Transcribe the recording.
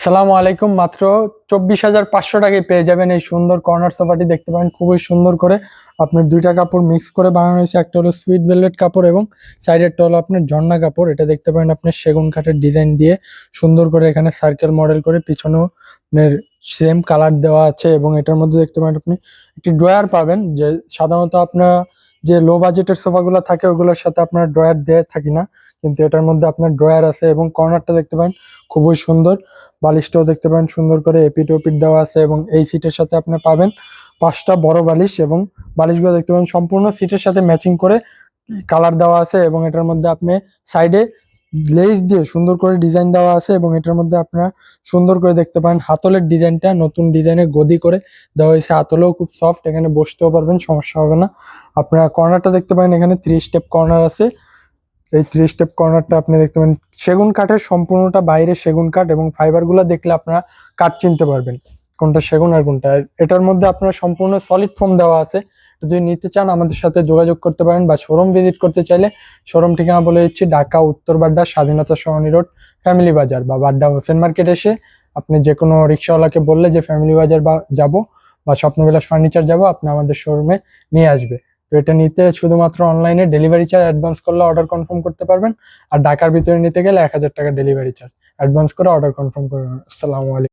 আসসালামু আলাইকুম। মাত্র 24,500 টাকায় পেয়ে যাবেন এই সুন্দর কর্নার সোফাটি। দেখতে পারেন খুবই সুন্দর করে আপনার দুইটা কাপড় মিক্স করে বানানো হয়েছে। একটা হলো সুইট ভেলভেট কাপড় এবং সাইডেরটা হলো আপনার ঝর্ণা কাপড়। এটা দেখতে পারেন আপনার সেগুন কাঠের ডিজাইন দিয়ে সুন্দর করে এখানে সার্কেল মডেল করে পিছনেও আপনার সেম কালার দেওয়া আছে। এবং এটার মধ্যে দেখতে পারেন আপনি একটি ড্রয়ার পাবেন, যে সাধারণত আপনার যে লো বাজেটের সোফাগুলো থাকে ওগুলোর সাথে আপনার ড্রয়ার দিয়ে থাকি না, কিন্তু এটার মধ্যে আপনার ড্রয়ার আছে। এবং কর্নারটা দেখতে পারেন খুবই সুন্দর। বালিশটাও দেখতে পারেন সুন্দর করে এপিট ওপিট দেওয়া আছে। এবং এই সিটের সাথে আপনি পাবেন 5টা বড় বালিশ, এবং বালিশগুলো দেখতে পাবেন সম্পূর্ণ সিটের সাথে ম্যাচিং করে কালার দেওয়া আছে। এবং এটার মধ্যে আপনি সাইডে লেস দিয়ে সুন্দর করে ডিজাইন দেওয়া আছে। এবং এটার মধ্যে আপনারা সুন্দর করে দেখতে পারেন হাতলের ডিজাইনটা নতুন ডিজাইনের গদি করে দেওয়া হয়েছে। হাতলেও খুব সফট, এখানে বসতেও পারবেন, সমস্যা হবে না। আপনারা কর্নারটা দেখতে পারেন এখানে 3 স্টেপ কর্নার আছে। এই 3 স্টেপ কর্নারটা আপনি দেখতে পাবেন সেগুন কাঠের, সম্পূর্ণটা বাইরে সেগুন কাঠ, এবং ফাইবার গুলা দেখলে আপনারা কাঠ চিনতে পারবেন কোনটা সেগুন আর কোনটা। আর এটার মধ্যে আপনার সম্পূর্ণ সলিড ফোম দেওয়া আছে। যদি নিতে চান আমাদের সাথে যোগাযোগ করতে পারেন, বা শোরুম ভিজিট করতে চাইলে শোরুম ঠিকানা বলে দিচ্ছি, ঢাকা উত্তর বাড্ডা স্বাধীনতা সরণি রোড ফ্যামিলি বাজার, বা বাড্ডা হোসেন মার্কেট এসে আপনি যে কোনো রিক্সাওয়ালাকে বললে যে ফ্যামিলি বাজার বা যাবো বা স্বপ্নবিলাস ফার্নিচার যাবো, আপনি আমাদের শোরুমে নিয়ে আসবে। তো এটা নিতে শুধুমাত্র অনলাইনে ডেলিভারি চার্জ অ্যাডভান্স করলে অর্ডার কনফার্ম করতে পারবেন। আর ঢাকার ভিতরে নিতে গেলে 1,000 টাকা ডেলিভারি চার্জ অ্যাডভান্স করে অর্ডার কনফার্ম করবেন। আসসালামু আলাইকুম।